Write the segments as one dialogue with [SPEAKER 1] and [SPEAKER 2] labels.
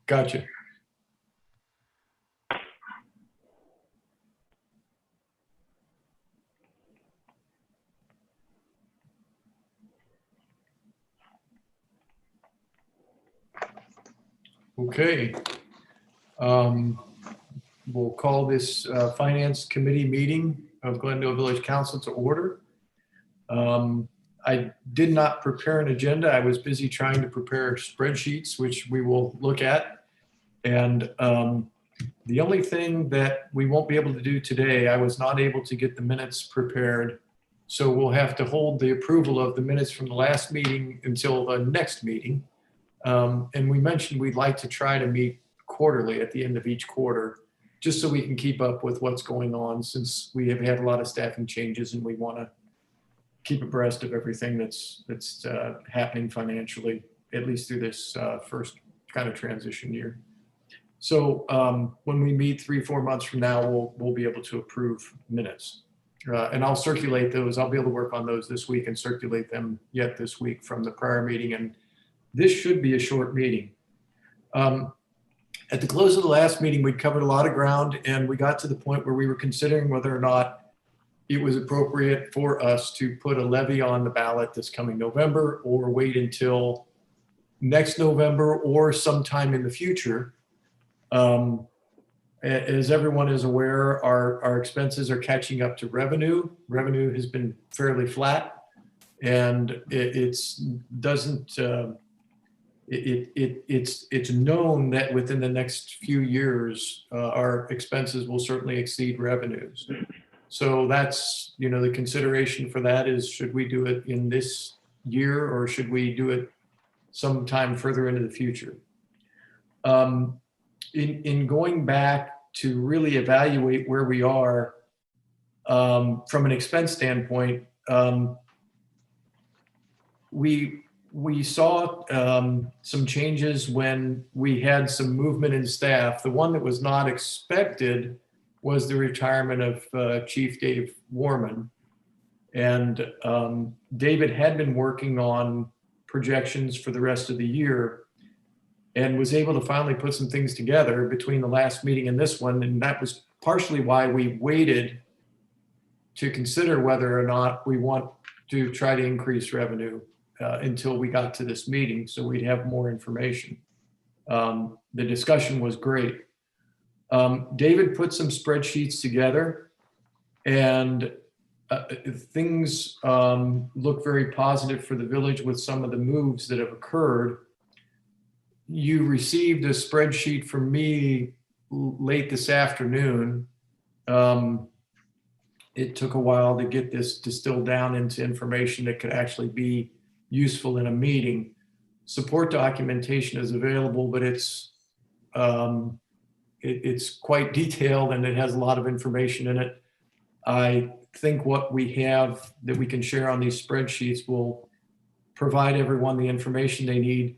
[SPEAKER 1] Gotcha. Okay. We'll call this Finance Committee meeting of Glendale Village Council to order. I did not prepare an agenda. I was busy trying to prepare spreadsheets, which we will look at. And the only thing that we won't be able to do today, I was not able to get the minutes prepared. So we'll have to hold the approval of the minutes from the last meeting until the next meeting. And we mentioned we'd like to try to meet quarterly at the end of each quarter, just so we can keep up with what's going on, since we have had a lot of staffing changes and we want to keep abreast of everything that's happening financially, at least through this first kind of transition year. So when we meet 3-4 months from now, we'll be able to approve minutes. And I'll circulate those. I'll be able to work on those this week and circulate them yet this week from the prior meeting. And this should be a short meeting. At the close of the last meeting, we'd covered a lot of ground, and we got to the point where we were considering whether or not it was appropriate for us to put a levy on the ballot this coming November, or wait until next November or sometime in the future. As everyone is aware, our expenses are catching up to revenue. Revenue has been fairly flat, and it's known that within the next few years, our expenses will certainly exceed revenues. So that's, the consideration for that is, should we do it in this year, or should we do it sometime further into the future? In going back to really evaluate where we are from an expense standpoint, we saw some changes when we had some movement in staff. The one that was not expected was the retirement of Chief Dave Warman. And David had been working on projections for the rest of the year and was able to finally put some things together between the last meeting and this one. And that was partially why we waited to consider whether or not we want to try to increase revenue until we got to this meeting, so we'd have more information. The discussion was great. David put some spreadsheets together, and things look very positive for the village with some of the moves that have occurred. You received a spreadsheet from me late this afternoon. It took a while to get this distilled down into information that could actually be useful in a meeting. Support documentation is available, but it's quite detailed and it has a lot of information in it. I think what we have that we can share on these spreadsheets will provide everyone the information they need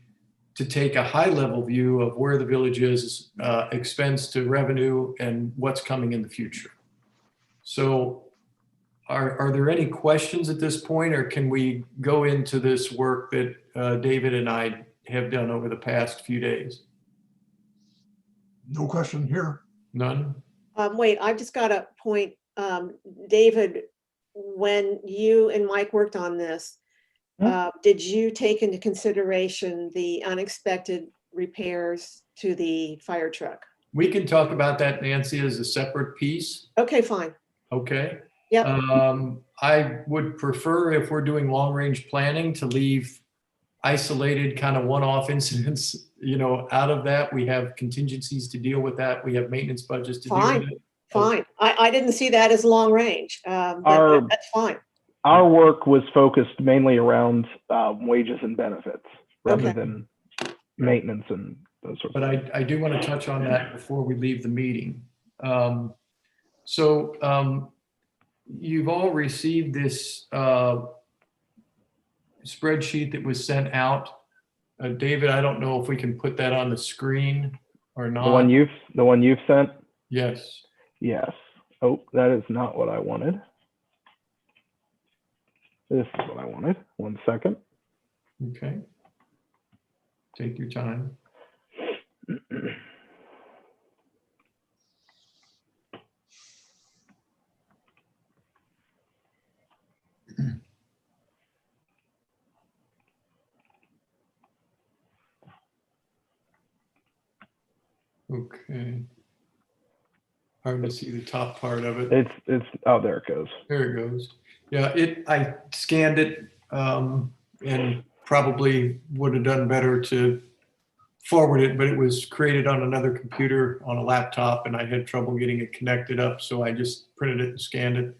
[SPEAKER 1] to take a high-level view of where the village is, expense to revenue, and what's coming in the future. So are there any questions at this point, or can we go into this work that David and I have done over the past few days?
[SPEAKER 2] No question here.
[SPEAKER 1] None?
[SPEAKER 3] Wait, I've just got a point. David, when you and Mike worked on this, did you take into consideration the unexpected repairs to the fire truck?
[SPEAKER 1] We can talk about that, Nancy, as a separate piece.
[SPEAKER 3] Okay, fine.
[SPEAKER 1] Okay.
[SPEAKER 3] Yep.
[SPEAKER 1] I would prefer, if we're doing long-range planning, to leave isolated kind of one-off incidents, out of that. We have contingencies to deal with that. We have maintenance budgets to deal with it.
[SPEAKER 3] Fine. I didn't see that as long range. That's fine.
[SPEAKER 4] Our work was focused mainly around wages and benefits rather than maintenance and those sorts of things.
[SPEAKER 1] But I do want to touch on that before we leave the meeting. You've all received this spreadsheet that was sent out. David, I don't know if we can put that on the screen or not.
[SPEAKER 4] The one you've sent?
[SPEAKER 1] Yes.
[SPEAKER 4] Yes. Oh, that is not what I wanted. This is what I wanted. 1 second.
[SPEAKER 1] Okay. Take your time. Okay. Hard to see the top part of it.
[SPEAKER 4] It's oh, there it goes.
[SPEAKER 1] There it goes. Yeah, I scanned it and probably would have done better to forward it, but it was created on another computer on a laptop and I had trouble getting it connected up. So I just printed it and scanned it.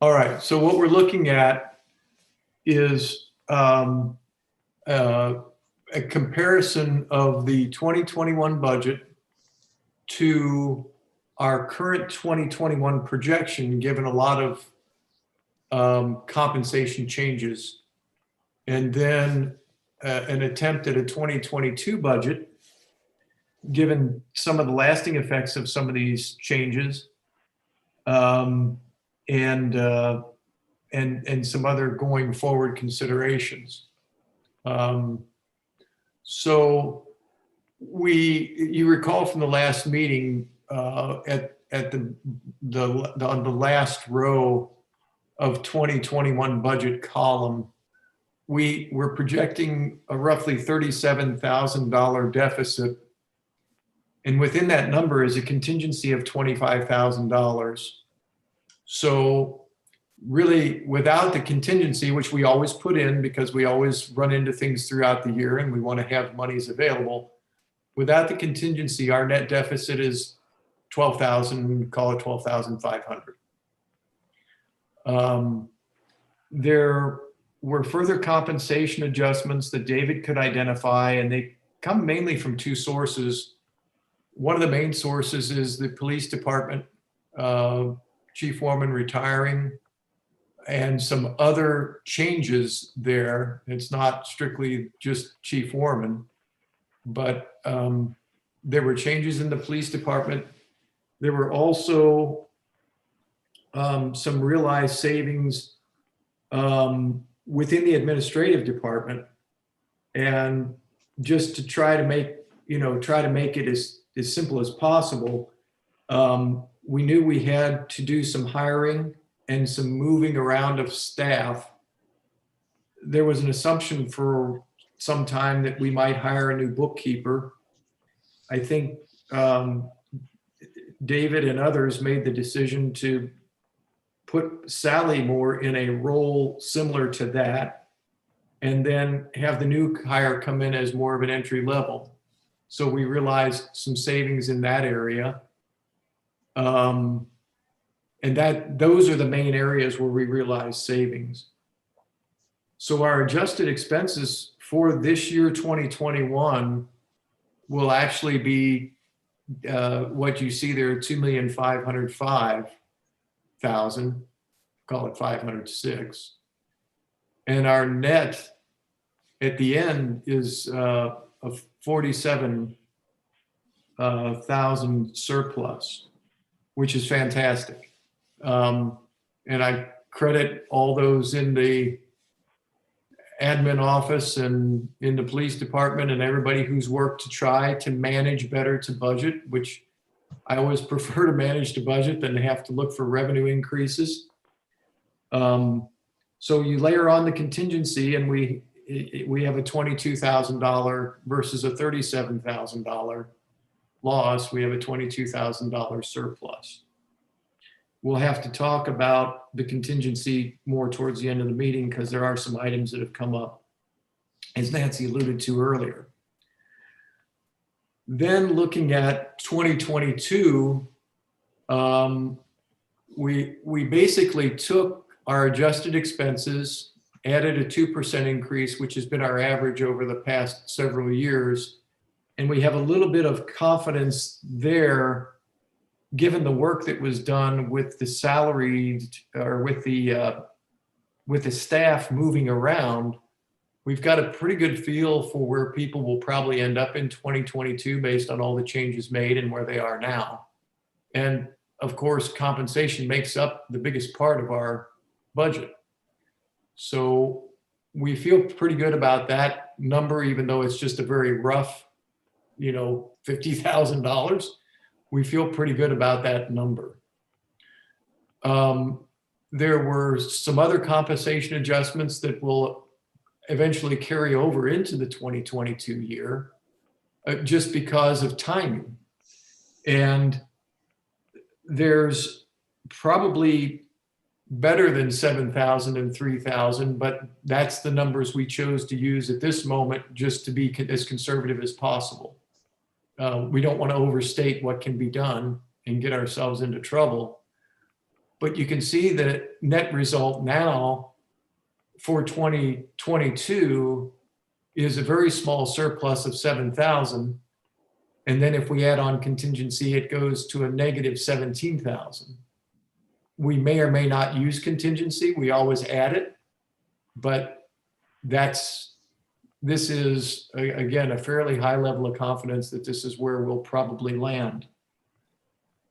[SPEAKER 1] All right. So what we're looking at is a comparison of the 2021 budget to our current 2021 projection, given a lot of compensation changes, and then an attempt at a 2022 budget, given some of the lasting effects of some of these changes, and some other going forward considerations. So you recall from the last meeting, at on the last row of 2021 budget column, we were projecting a roughly $37,000 deficit. And within that number is a contingency of $25,000. So really, without the contingency, which we always put in because we always run into things throughout the year and we want to have monies available, without the contingency, our net deficit is 12,000, call it 12,500. There were further compensation adjustments that David could identify, and they come mainly from two sources. One of the main sources is the police department, Chief Foreman retiring, and some other changes there. It's not strictly just Chief Foreman, but there were changes in the police department. There were also some realized savings within the administrative department, and just to try to make it as simple as possible. We knew we had to do some hiring and some moving around of staff. There was an assumption for some time that we might hire a new bookkeeper. I think David and others made the decision to put Sally more in a role similar to that, and then have the new hire come in as more of an entry level. So we realized some savings in that area. And those are the main areas where we realized savings. So our adjusted expenses for this year, 2021, will actually be what you see there, 2,505,000, call it 506. And our net at the end is a 47,000 surplus, which is fantastic. And I credit all those in the admin office and in the police department and everybody who's worked to try to manage better to budget, which I always prefer to manage to budget than to have to look for revenue increases. So you layer on the contingency, and we have a $22,000 versus a $37,000 loss. We have a $22,000 surplus. We'll have to talk about the contingency more towards the end of the meeting because there are some items that have come up, as Nancy alluded to earlier. Then looking at 2022, we basically took our adjusted expenses, added a 2% increase, which has been our average over the past several years. And we have a little bit of confidence there, given the work that was done with the salaried or with the staff moving around. We've got a pretty good feel for where people will probably end up in 2022 based on all the changes made and where they are now. And of course, compensation makes up the biggest part of our budget. So we feel pretty good about that number, even though it's just a very rough, $50,000. We feel pretty good about that number. There were some other compensation adjustments that will eventually carry over into the 2022 year, just because of timing. And there's probably better than 7,000 and 3,000, but that's the numbers we chose to use at this moment just to be as conservative as possible. We don't want to overstate what can be done and get ourselves into trouble. But you can see that net result now for 2022 is a very small surplus of 7,000. And then if we add on contingency, it goes to a negative 17,000. We may or may not use contingency. We always add it, but this is, again, a fairly high level of confidence that this is where we'll probably land.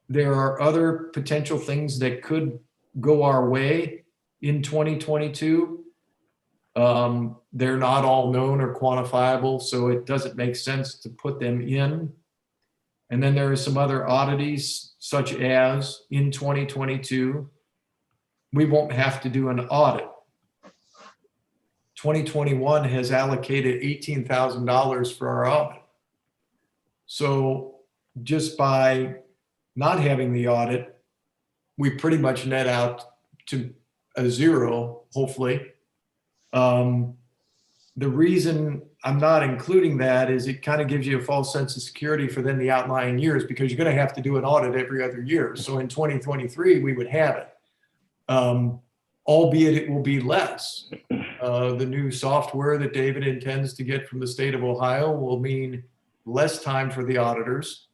[SPEAKER 1] There are other potential things that could go our way in 2022. They're not all known or quantifiable, so it doesn't make sense to put them in. And then there are some other oddities, such as in 2022, we won't have to do an audit. 2021 has allocated $18,000 for our audit. So just by not having the audit, we pretty much net out to a zero, hopefully. The reason I'm not including that is it kind of gives you a false sense of security for then the outlying years, because you're going to have to do an audit every other year. So in 2023, we would have it, albeit it will be less. The new software that David intends to get from the state of Ohio will mean less time for the auditors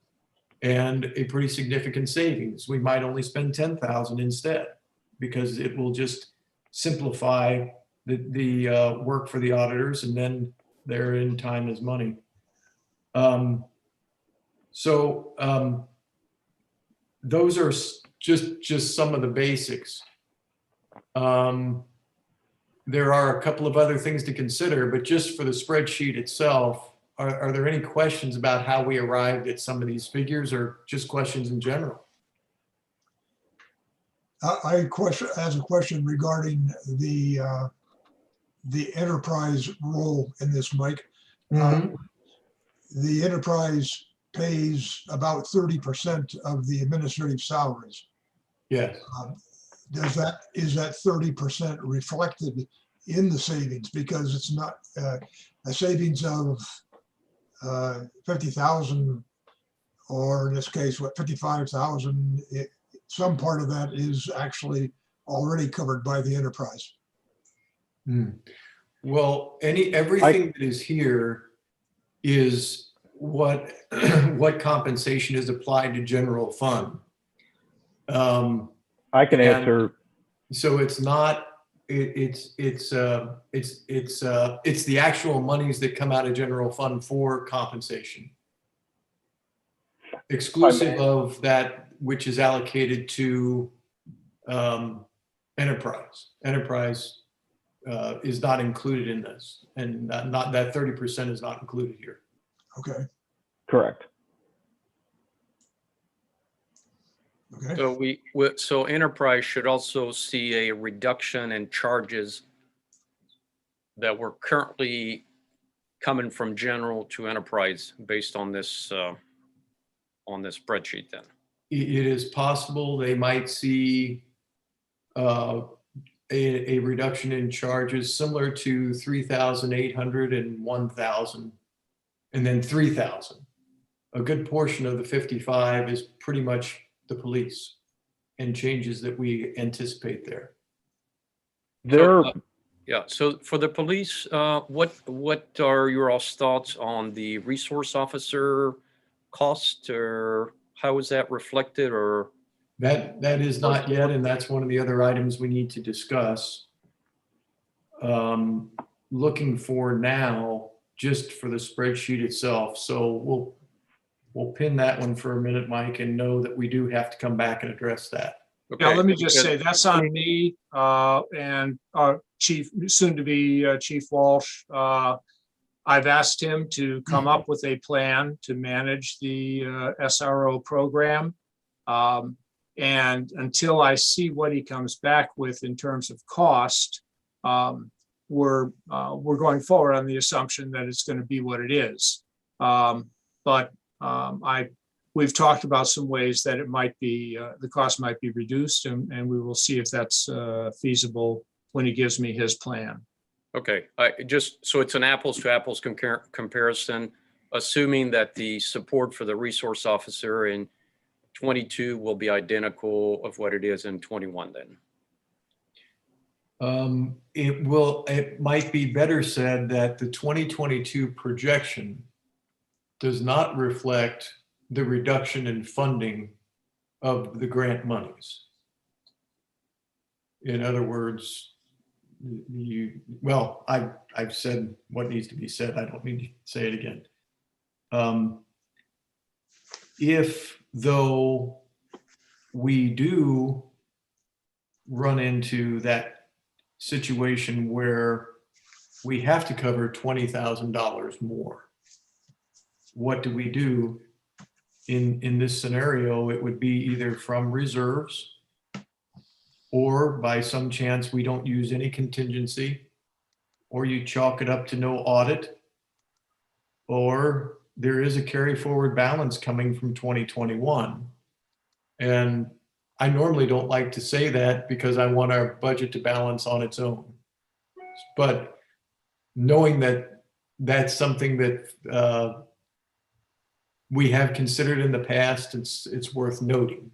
[SPEAKER 1] and a pretty significant savings. We might only spend 10,000 instead, because it will just simplify the work for the auditors, and then therein time is money. Those are just some of the basics. There are a couple of other things to consider, but just for the spreadsheet itself, are there any questions about how we arrived at some of these figures, or just questions in general?
[SPEAKER 2] I has a question regarding the enterprise role in this, Mike.
[SPEAKER 1] Mm-hmm.
[SPEAKER 2] The enterprise pays about 30% of the administrative salaries.
[SPEAKER 1] Yes.
[SPEAKER 2] Is that 30% reflected in the savings? Because it's not a savings of 50,000, or in this case, what, 55,000. Some part of that is actually already covered by the enterprise.
[SPEAKER 1] Well, everything that is here is what compensation is applied to general fund.
[SPEAKER 4] I can answer.
[SPEAKER 1] So it's not. It's the actual monies that come out of general fund for compensation, exclusive of that which is allocated to enterprise. Enterprise is not included in this, and not that 30% is not included here.
[SPEAKER 2] Okay.
[SPEAKER 4] Correct.
[SPEAKER 2] Okay.
[SPEAKER 5] So enterprise should also see a reduction in charges that were currently coming from general to enterprise based on this spreadsheet then.
[SPEAKER 1] It is possible they might see a reduction in charges similar to 3,800 and 1,000, and then 3,000. A good portion of the 55 is pretty much the police and changes that we anticipate there.
[SPEAKER 5] Yeah. So for the police, what are your all's thoughts on the resource officer cost, or how is that reflected, or?
[SPEAKER 1] That is not yet, and that's one of the other items we need to discuss. Looking for now, just for the spreadsheet itself. So we'll pin that one for a minute, Mike, and know that we do have to come back and address that.
[SPEAKER 5] Okay.
[SPEAKER 6] Yeah, let me just say that's on me and Chief, soon to be Chief Walsh. I've asked him to come up with a plan to manage the SRO program. And until I see what he comes back with in terms of cost, we're going forward on the assumption that it's going to be what it is. But we've talked about some ways that it might be, the cost might be reduced, and we will see if that's feasible when he gives me his plan.
[SPEAKER 5] Okay, just so it's an apples to apples comparison, assuming that the support for the resource officer in 22 will be identical of what it is in 21 then.
[SPEAKER 1] It might be better said that the 2022 projection does not reflect the reduction in funding of the grant monies. In other words, I've said what needs to be said. I don't need to say it again. If though we do run into that situation where we have to cover $20,000 more, what do we do? In this scenario, it would be either from reserves, or by some chance we don't use any contingency, or you chalk it up to no audit, or there is a carry forward balance coming from 2021. And I normally don't like to say that because I want our budget to balance on its own. But knowing that that's something that we have considered in the past, it's worth noting.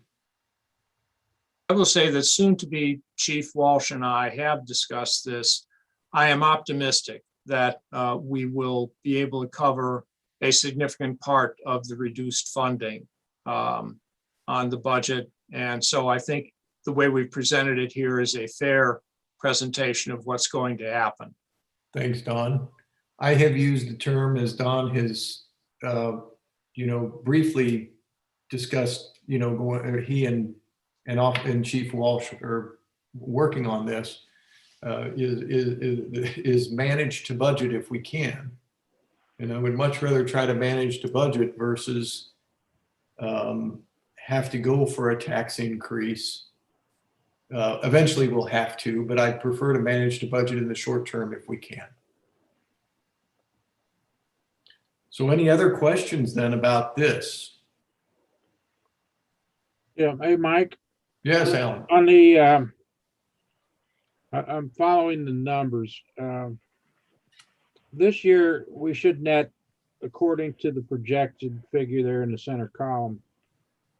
[SPEAKER 6] I will say that soon to be Chief Walsh and I have discussed this. I am optimistic that we will be able to cover a significant part of the reduced funding on the budget. And so I think the way we've presented it here is a fair presentation of what's going to happen.
[SPEAKER 1] Thanks, Don. I have used the term, as Don has, briefly discussed, he and Chief Walsh are working on this, is manage to budget if we can. And I would much rather try to manage to budget versus have to go for a tax increase. Eventually we'll have to, but I'd prefer to manage to budget in the short term if we can. So any other questions then about this?
[SPEAKER 7] Yeah, hey, Mike,
[SPEAKER 1] Yes, Alan.
[SPEAKER 7] on the, I'm following the numbers. This year, we should net, according to the projected figure there in the center column,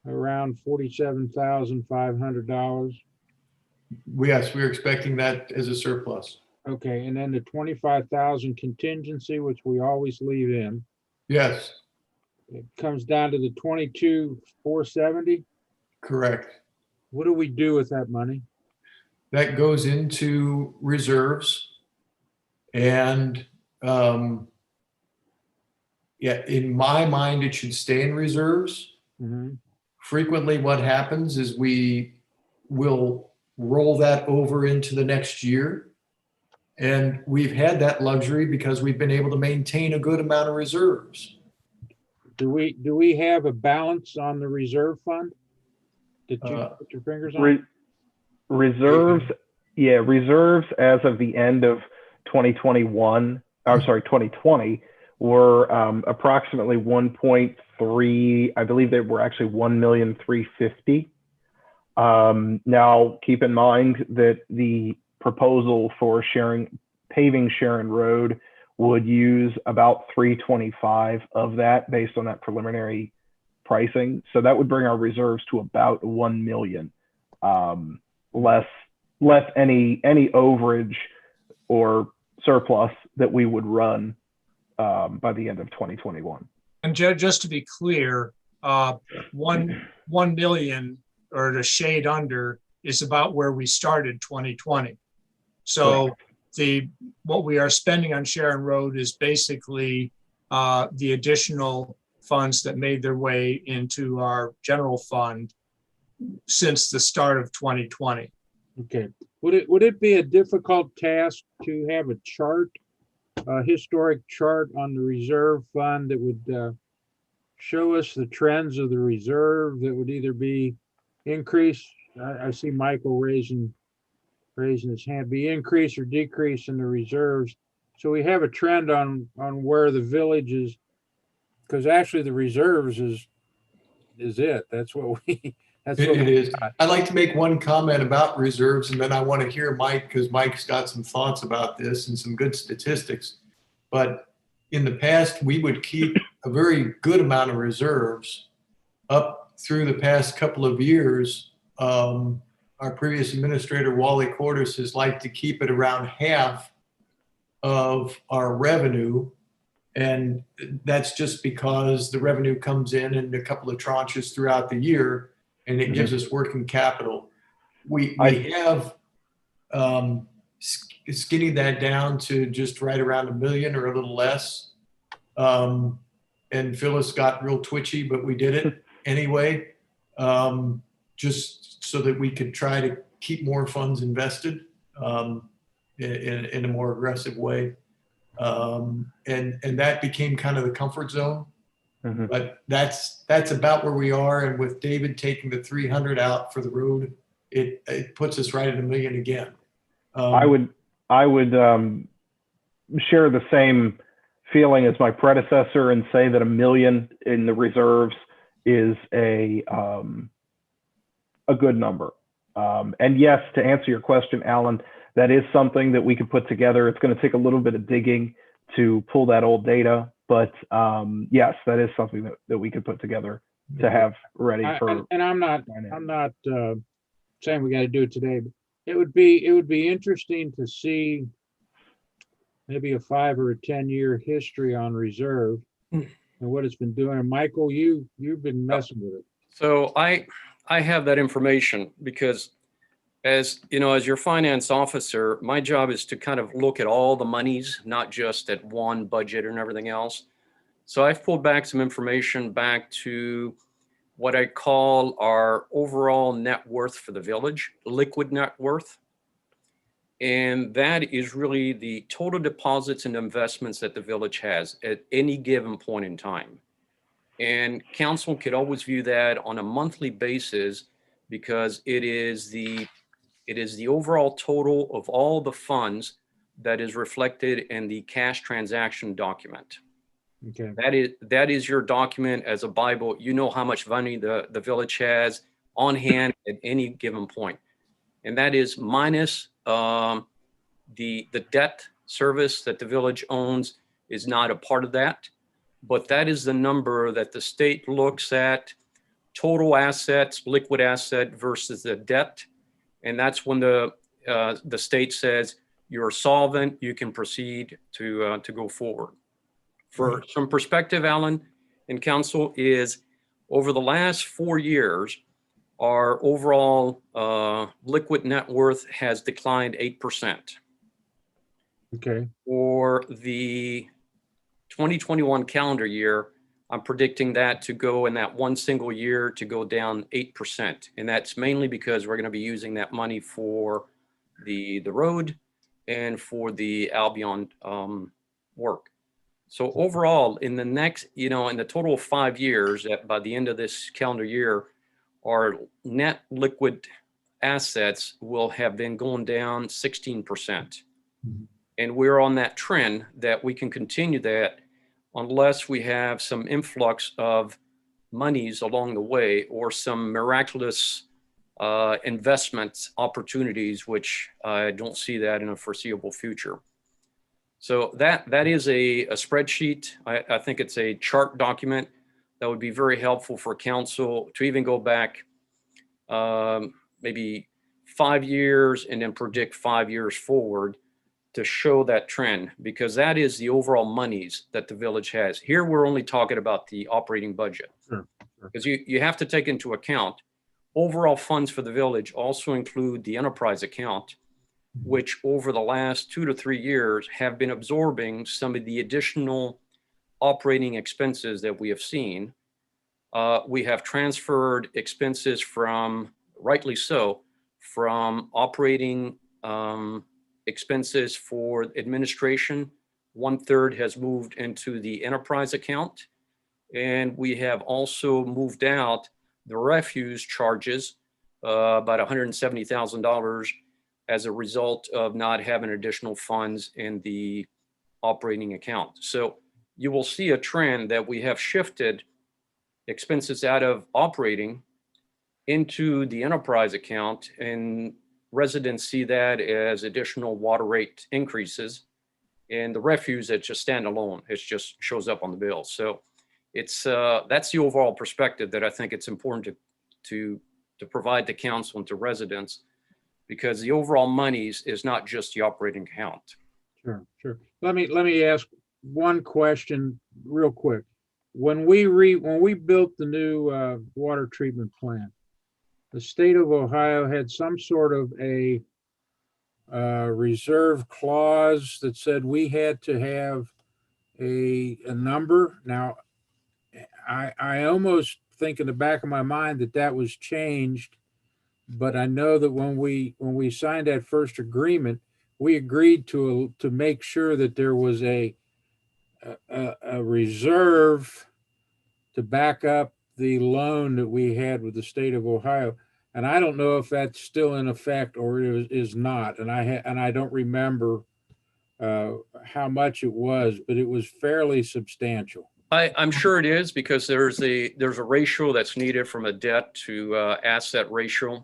[SPEAKER 7] around $47,500.
[SPEAKER 1] Yes, we're expecting that as a surplus.
[SPEAKER 7] Okay, and then the 25,000 contingency, which we always leave in,
[SPEAKER 1] Yes,
[SPEAKER 7] it comes down to the 22,470.
[SPEAKER 1] correct.
[SPEAKER 7] What do we do with that money?
[SPEAKER 1] That goes into reserves. And in my mind, it should stay in reserves.
[SPEAKER 7] Mhm.
[SPEAKER 1] Frequently what happens is we will roll that over into the next year. And we've had that luxury because we've been able to maintain a good amount of reserves.
[SPEAKER 7] Do we have a balance on the reserve fund? Did you put your fingers on?
[SPEAKER 4] Reserves, yeah, reserves as of the end of 2020 were approximately 1.3, I believe they were actually 1,350,000. Now keep in mind that the proposal for paving Sharon Road would use about 325 of that based on that preliminary pricing. So that would bring our reserves to about 1 million, less any overage or surplus that we would run by the end of 2021.
[SPEAKER 6] And just to be clear, 1 million or the shade under is about where we started 2020. So what we are spending on Sharon Road is basically the additional funds that made their way into our general fund since the start of 2020.
[SPEAKER 7] Okay. Would it be a difficult task to have a chart, a historic chart on the reserve fund that would show us the trends of the reserve that would either be increase? I see Michael raising his hand, be increase or decrease in the reserves. So we have a trend on where the village is, because actually the reserves is is it. That's what that's
[SPEAKER 1] It
[SPEAKER 7] what
[SPEAKER 1] it
[SPEAKER 7] we
[SPEAKER 1] is.
[SPEAKER 7] got.
[SPEAKER 1] I'd like to make one comment about reserves, and then I want to hear Mike, because Mike's got some thoughts about this and some good statistics. But in the past, we would keep a very good amount of reserves up through the past couple of years. Our previous administrator, Wally Cordes, has liked to keep it around half of our revenue. And that's just because the revenue comes in a couple of tranches throughout the year, and it gives us working capital. We have skinny that down to just right around $1 million or a little less. And Phyllis got real twitchy, but we did it anyway, just so that we could try to keep more funds invested in a more aggressive way. And that became kind of the comfort zone.
[SPEAKER 4] Mhm.
[SPEAKER 1] But that's about where we are. And with David taking the 300 out for the road, it puts us right at $1 million again.
[SPEAKER 4] I would share the same feeling as my predecessor and say that $1 million in the reserves is a good number. And yes, to answer your question, Alan, that is something that we could put together. It's going to take a little bit of digging to pull that old data, but yes, that is something that we could put together to have ready for.
[SPEAKER 7] And I'm not saying we got to do it today, but it would be interesting to see maybe a 5 or a 10-year history on reserve and what it's been doing. And Michael, you've been messing with it.
[SPEAKER 5] So I have that information because, as you know, as your finance officer, my job is to kind of look at all the monies, not just at one budget and everything else. So I've pulled back some information back to what I call our overall net worth for the village, liquid net worth. And that is really the total deposits and investments that the village has at any given point in time. And council could always view that on a monthly basis because it is the overall total of all the funds that is reflected in the cash transaction document.
[SPEAKER 7] Okay.
[SPEAKER 5] That is your document as a Bible. You know how much money the village has on hand at any given point. And that is minus the debt service that the village owns is not a part of that. But that is the number that the state looks at, total assets, liquid asset versus the debt. And that's when the state says you're solvent, you can proceed to go forward. For some perspective, Alan and council, is over the last 4 years, our overall liquid net worth has declined 8%.
[SPEAKER 7] Okay.
[SPEAKER 5] For the 2021 calendar year, I'm predicting that to go in that one single year to go down 8%. And that's mainly because we're going to be using that money for the road and for the Albion work. So overall, in the next, in the total of 5 years, by the end of this calendar year, our net liquid assets will have been going down 16%. Mm-hmm. And we're on that trend that we can continue that unless we have some influx of monies along the way or some miraculous investment opportunities, which I don't see that in a foreseeable future. So that is a spreadsheet. I think it's a chart document that would be very helpful for council to even go back maybe 5 years and then predict 5 years forward to show that trend, because that is the overall monies that the village has. Here, we're only talking about the operating budget.
[SPEAKER 7] Sure.
[SPEAKER 5] Because you have to take into account overall funds for the village also include the enterprise account, which over the last 2 to 3 years have been absorbing some of the additional operating expenses that we have seen. We have transferred expenses from, rightly so, from operating expenses for administration. 1/3 has moved into the enterprise account. And we have also moved out the refuse charges, about $170,000 as a result of not having additional funds in the operating account. So you will see a trend that we have shifted expenses out of operating into the enterprise account, and residents see that as additional water rate increases. And the refuse, it's just standalone. It just shows up on the bill. So it's that's the overall perspective that I think it's important to provide to council and to residents, because the overall monies is not just the operating account.
[SPEAKER 7] Sure, sure. Let me ask one question real quick. When we built the new water treatment plant, the state of Ohio had some sort of a reserve clause that said we had to have a number. Now, I almost think in the back of my mind that was changed, but I know that when we signed that first agreement, we agreed to make sure that there was a reserve to back up the loan that we had with the state of Ohio. And I don't know if that's still in effect or is not. And I don't remember how much it was, but it was fairly substantial.
[SPEAKER 5] I'm sure it is, because there's a ratio that's needed from a debt to asset ratio.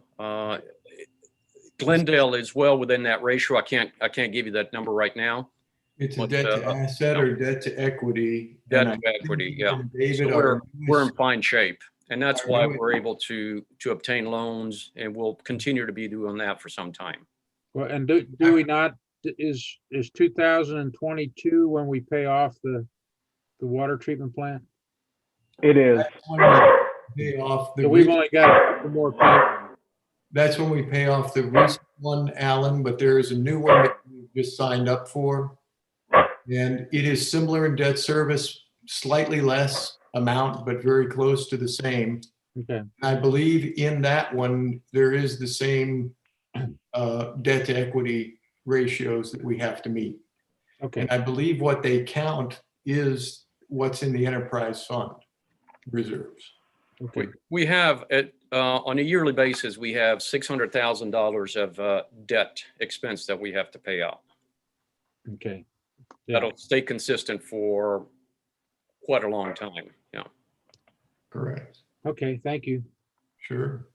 [SPEAKER 5] Glendale is well within that ratio. I can't give you that number right now.
[SPEAKER 1] It's a
[SPEAKER 5] But,
[SPEAKER 1] debt to asset
[SPEAKER 5] no.
[SPEAKER 1] or debt to equity?
[SPEAKER 5] Debt
[SPEAKER 1] And I
[SPEAKER 5] to
[SPEAKER 1] think
[SPEAKER 5] equity,
[SPEAKER 1] you
[SPEAKER 5] yeah.
[SPEAKER 1] and David
[SPEAKER 5] So
[SPEAKER 1] are
[SPEAKER 5] we're in fine shape, and that's
[SPEAKER 1] I
[SPEAKER 5] why
[SPEAKER 1] know it.
[SPEAKER 5] we're able to obtain loans, and we'll continue to be doing that for some time.
[SPEAKER 7] Well, and do we not, is 2022 when we pay off the water treatment plant?
[SPEAKER 4] It is.
[SPEAKER 1] That's when we pay off the
[SPEAKER 7] So we've
[SPEAKER 1] re-
[SPEAKER 7] only got a couple more payments.
[SPEAKER 1] That's when we pay off the recent one, Alan, but there is a new one that we just signed up for. And it is similar in debt service, slightly less amount, but very close to the same.
[SPEAKER 7] Okay,
[SPEAKER 1] I believe in that one, there is the same debt to equity ratios that we have to meet.
[SPEAKER 7] okay.
[SPEAKER 1] And I believe what they count is what's in the enterprise fund reserves.
[SPEAKER 7] Okay.
[SPEAKER 5] We have, on a yearly basis, we have $600,000 of debt expense that we have to pay out.
[SPEAKER 7] Okay. Yeah.
[SPEAKER 5] That'll stay consistent for quite a long time. Yeah.
[SPEAKER 1] Correct.
[SPEAKER 7] Okay, thank you.
[SPEAKER 1] Sure.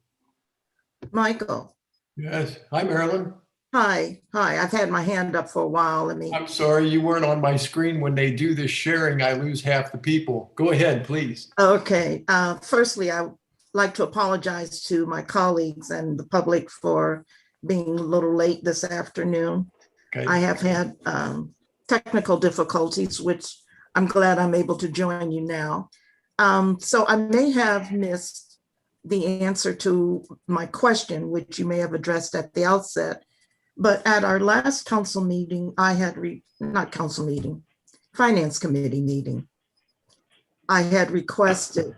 [SPEAKER 8] Michael,
[SPEAKER 1] Yes. Hi, Marilyn.
[SPEAKER 8] hi. I've had my hand up for a while.
[SPEAKER 1] I'm sorry you weren't on my screen. When they do this sharing, I lose half the people. Go ahead, please.
[SPEAKER 8] Okay. Firstly, I would like to apologize to my colleagues and the public for being a little late this afternoon.
[SPEAKER 1] Okay.
[SPEAKER 8] I have had technical difficulties, which I'm glad I'm able to join you now. So I may have missed the answer to my question, which you may have addressed at the outset. But at our last council meeting, I had, Finance Committee meeting, I had requested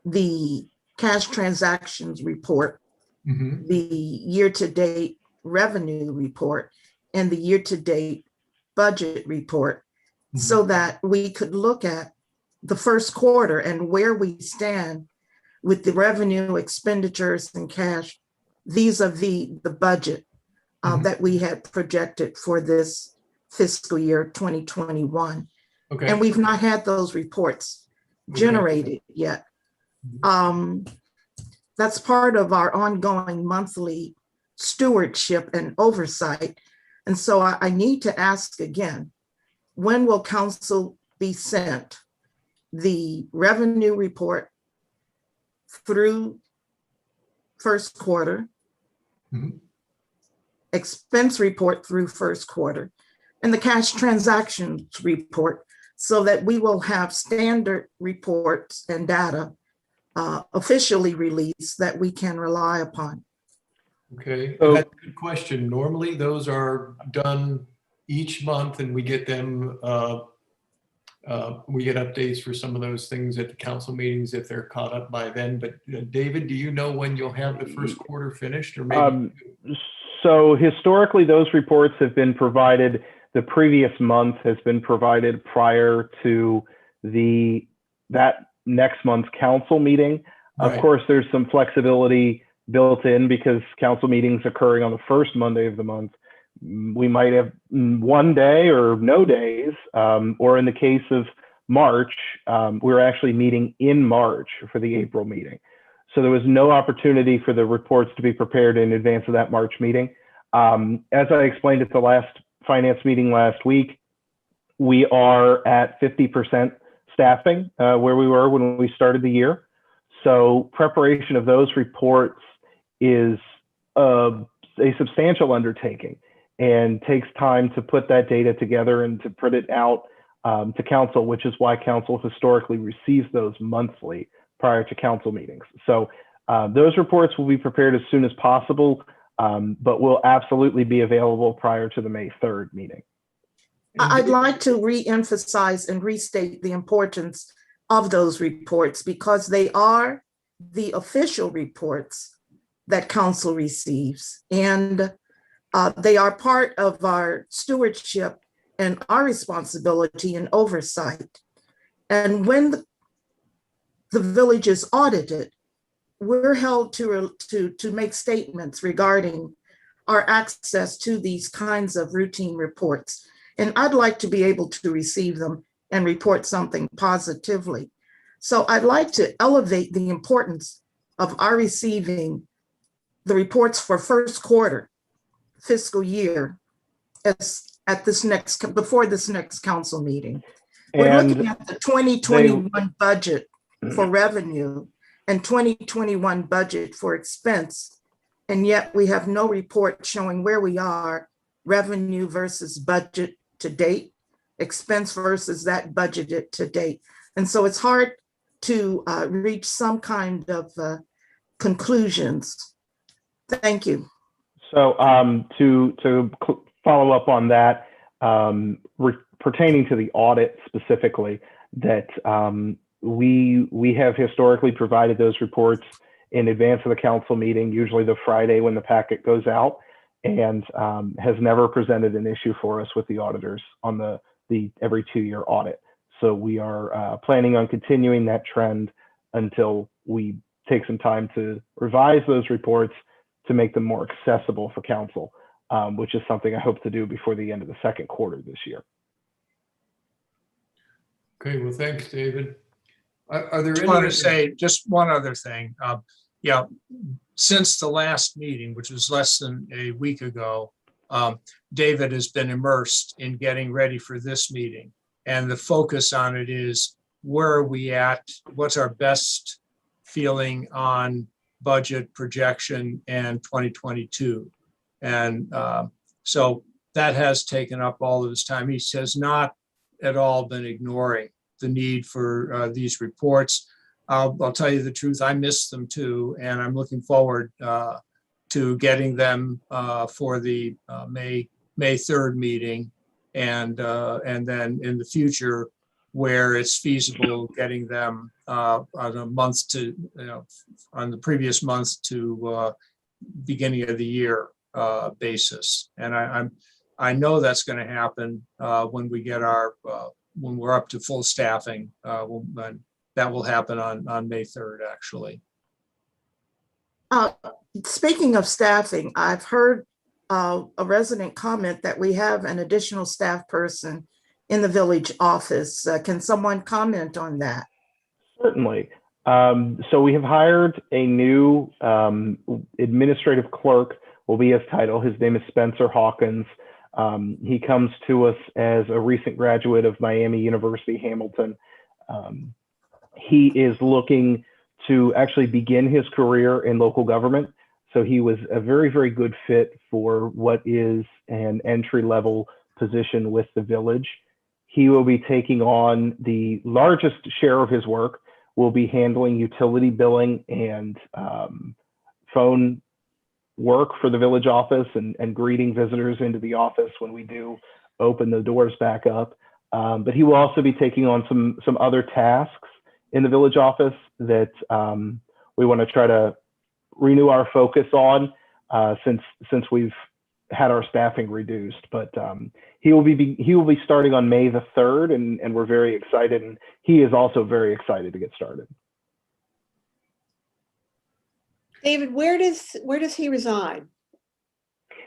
[SPEAKER 8] the cash transactions report,
[SPEAKER 1] Mhm.
[SPEAKER 8] the year-to-date revenue report, and the year-to-date budget report, so that we could look at the first quarter and where we stand with the revenue, expenditures, and cash vis-a-vis the budget that we had projected for this fiscal year 2021.
[SPEAKER 1] Okay.
[SPEAKER 8] And we've not had those reports generated yet. That's part of our ongoing monthly stewardship and oversight. And so I need to ask again, when will council be sent the revenue report through first quarter,
[SPEAKER 1] Mhm.
[SPEAKER 8] expense report through first quarter, and the cash transactions report, so that we will have standard reports and data officially released that we can rely upon?
[SPEAKER 1] Okay,
[SPEAKER 4] So-
[SPEAKER 1] that's a good question. Normally, those are done each month and we get them, we get updates for some of those things at the council meetings if they're caught up by then. But David, do you know when you'll have the first quarter finished or maybe?
[SPEAKER 4] So historically, those reports have been provided, the previous month has been provided prior to that next month's council meeting. Of
[SPEAKER 1] Right.
[SPEAKER 4] course, there's some flexibility built in because council meetings occurring on the first Monday of the month. We might have one day or no days, or in the case of March, we were actually meeting in March for the April meeting. So there was no opportunity for the reports to be prepared in advance of that March meeting. As I explained at the last finance meeting last week, we are at 50% staffing where we were when we started the year. So preparation of those reports is a substantial undertaking and takes time to put that data together and to put it out to council, which is why council historically receives those monthly prior to council meetings. So those reports will be prepared as soon as possible, but will absolutely be available prior to the May 3rd meeting.
[SPEAKER 8] I'd like to re-emphasize and restate the importance of those reports because they are the official reports that council receives. And they are part of our stewardship and our responsibility and oversight. And when the village is audited, we're held to make statements regarding our access to these kinds of routine reports. And I'd like to be able to receive them and report something positively. So I'd like to elevate the importance of our receiving the reports for first quarter fiscal year before this next council meeting. We're looking at the 2021 budget for revenue and 2021 budget for expense. And yet we have no report showing where we are, revenue versus budget to date, expense versus that budgeted to date. And so it's hard to reach some kind of conclusions. Thank you.
[SPEAKER 4] So to follow up on that, pertaining to the audit specifically, that we have historically provided those reports in advance of the council meeting, usually the Friday when the packet goes out, and has never presented an issue for us with the auditors on the every 2-year audit. So we are planning on continuing that trend until we take some time to revise those reports to make them more accessible for council, which is something I hope to do before the end of the second quarter this year.
[SPEAKER 1] Okay, well, thanks, David. Are there
[SPEAKER 6] I
[SPEAKER 1] any?
[SPEAKER 6] want to say just one other thing. Yeah, since the last meeting, which was less than a week ago, David has been immersed in getting ready for this meeting. And the focus on it is, where are we at? What's our best feeling on budget projection and 2022? And so that has taken up all of his time. He has not at all been ignoring the need for these reports. I'll tell you the truth, I miss them too, and I'm looking forward to getting them for the May 3rd meeting, and then in the future, where it's feasible, getting them on a month to, on the previous month to beginning of the year basis. And I know that's going to happen when we get our when we're up to full staffing. That will happen on May 3rd, actually.
[SPEAKER 8] Speaking of staffing, I've heard a resident comment that we have an additional staff person in the village office. Can someone comment on that? Certainly.
[SPEAKER 4] So we have hired a new administrative clerk, will be his title. His name is Spencer Hawkins. He comes to us as a recent graduate of Miami University, Hamilton. He is looking to actually begin his career in local government. So he was a very, very good fit for what is an entry-level position with the village. He will be taking on the largest share of his work, will be handling utility billing and phone work for the village office and greeting visitors into the office when we do open the doors back up. But he will also be taking on some other tasks in the village office that we want to try to renew our focus on since we've had our staffing reduced. But he will be starting on May the 3rd, and we're very excited. And he is also very excited to get started.
[SPEAKER 3] David, where does he reside?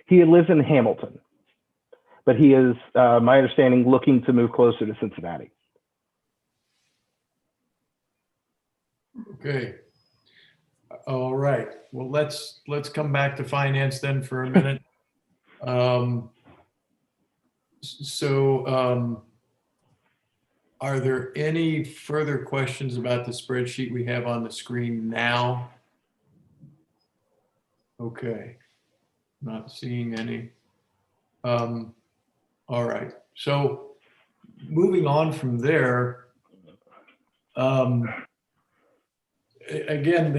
[SPEAKER 4] He lives in Hamilton, but he is, my understanding, looking to move closer to Cincinnati.
[SPEAKER 1] Okay. All right. Well, let's come back to finance then for a minute. Are there any further questions about the spreadsheet we have on the screen now? Okay. Not seeing any. All right. So moving on from there, again,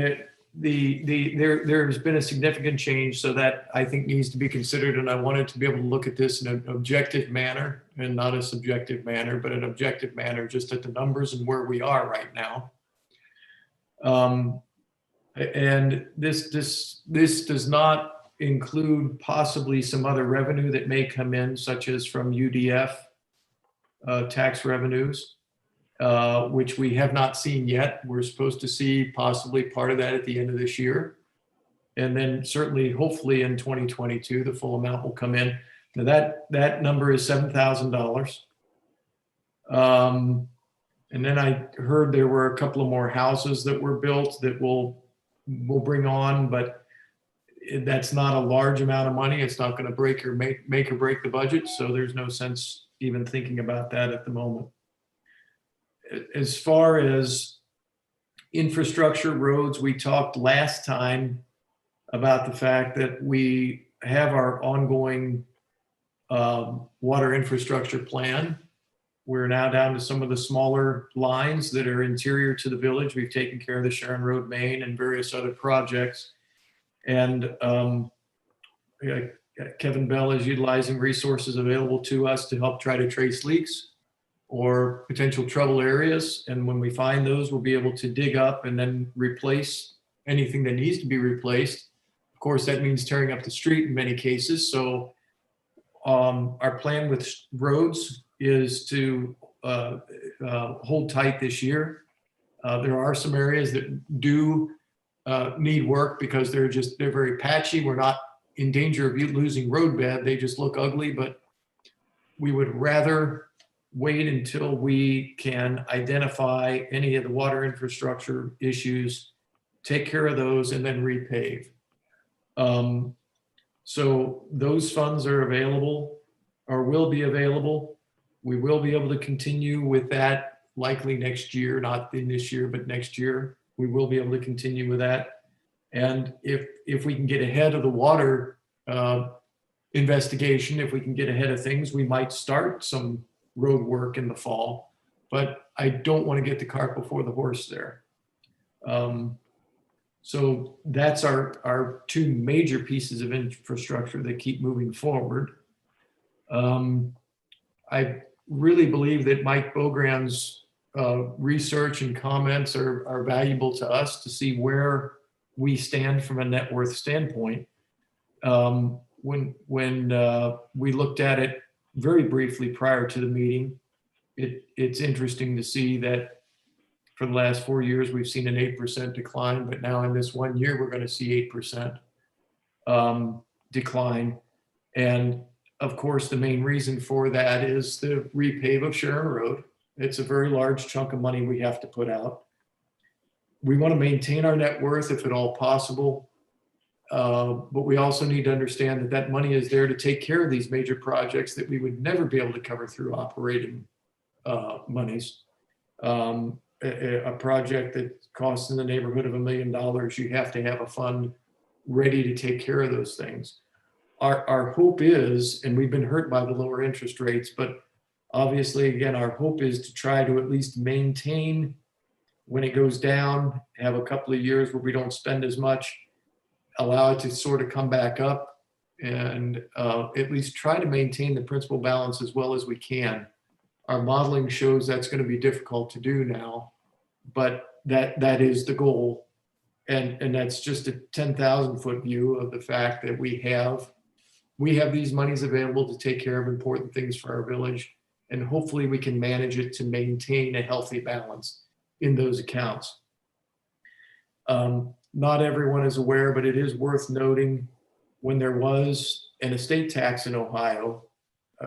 [SPEAKER 1] there's been a significant change, so that I think needs to be considered, and I wanted to be able to look at this in an objective manner and not a subjective manner, but an objective manner, just at the numbers and where we are right now. And this does not include possibly some other revenue that may come in, such as from UDF tax revenues, which we have not seen yet. We're supposed to see possibly part of that at the end of this year. And then certainly, hopefully in 2022, the full amount will come in. Now that number is $7,000. And then I heard there were a couple of more houses that were built that we'll bring on, but that's not a large amount of money. It's not going to make or break the budget. So there's no sense even thinking about that at the moment. As far as infrastructure, roads, we talked last time about the fact that we have our ongoing water infrastructure plan. We're now down to some of the smaller lines that are interior to the village. We've taken care of the Sharon Road main and various other projects. And Kevin Bell is utilizing resources available to us to help try to trace leaks or potential trouble areas. And when we find those, we'll be able to dig up and then replace anything that needs to be replaced. Of course, that means tearing up the street in many cases. So our plan with roads is to hold tight this year. There are some areas that do need work because they're very patchy. We're not in danger of losing road bed. They just look ugly, but we would rather wait until we can identify any of the water infrastructure issues, take care of those, and then repave. So those funds are available or will be available. We will be able to continue with that likely next year, not in this year, but next year. We will be able to continue with that. And if we can get ahead of the water investigation, if we can get ahead of things, we might start some road work in the fall. But I don't want to get the cart before the horse there. So that's our two major pieces of infrastructure that keep moving forward. I really believe that Mike Bogran's research and comments are valuable to us to see where we stand from a net worth standpoint. When we looked at it very briefly prior to the meeting, it's interesting to see that for the last 4 years, we've seen an 8% decline, but now in this 1 year, we're going to see 8% decline. And of course, the main reason for that is the repave of Sharon Road. It's a very large chunk of money we have to put out. We want to maintain our net worth if at all possible. But we also need to understand that that money is there to take care of these major projects that we would never be able to cover through operating monies. A project that costs in the neighborhood of $1 million, you have to have a fund ready to take care of those things. Our hope is, and we've been hurt by the lower interest rates, but obviously, again, our hope is to try to at least maintain when it goes down, have a couple of years where we don't spend as much, allow it to sort of come back up, and at least try to maintain the principal balance as well as we can. Our modeling shows that's going to be difficult to do now, but that is the goal. And that's just a 10,000 foot view of the fact that we have these monies available to take care of important things for our village. And hopefully we can manage it to maintain a healthy balance in those accounts. Not everyone is aware, but it is worth noting when there was an estate tax in Ohio,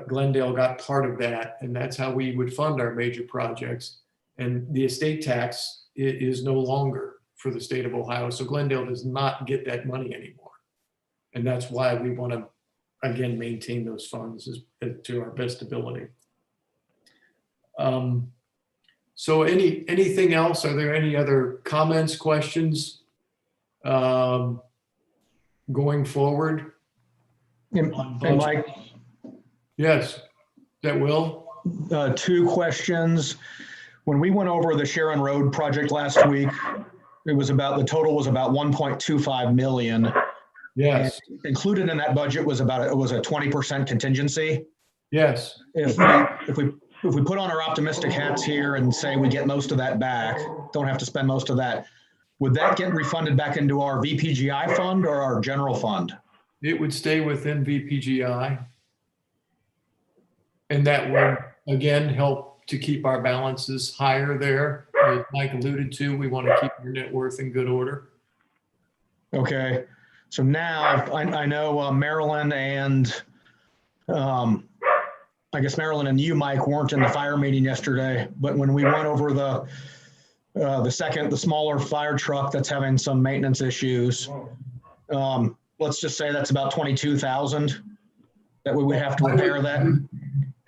[SPEAKER 1] Glendale got part of that, and that's how we would fund our major projects. And the estate tax is no longer. for the state of Ohio. So Glendale does not get that money anymore. And that's why we want to, again, maintain those funds to our best ability. So anything else? Are there any other comments, questions going forward? on
[SPEAKER 9] Hey,
[SPEAKER 1] budget?
[SPEAKER 9] Mike,
[SPEAKER 1] Yes, that will.
[SPEAKER 9] two questions. When we went over the Sharon Road project last week, the total was about 1.25 million.
[SPEAKER 1] Yes,
[SPEAKER 9] And included in that budget was a 20% contingency.
[SPEAKER 1] yes.
[SPEAKER 9] If we put on our optimistic hats here and say we get most of that back, don't have to spend most of that, would that get refunded back into our VPGI fund or our general fund?
[SPEAKER 1] It would stay within VPGI. And that would, again, help to keep our balances higher there. As Mike alluded to, we want to keep your net worth in good order.
[SPEAKER 9] Okay, so now I know Marilyn and I guess Marilyn and you, Mike, weren't in the fire meeting yesterday, but when we went over the smaller fire truck that's having some maintenance issues, let's just say that's about 22,000 that we would have to repair that.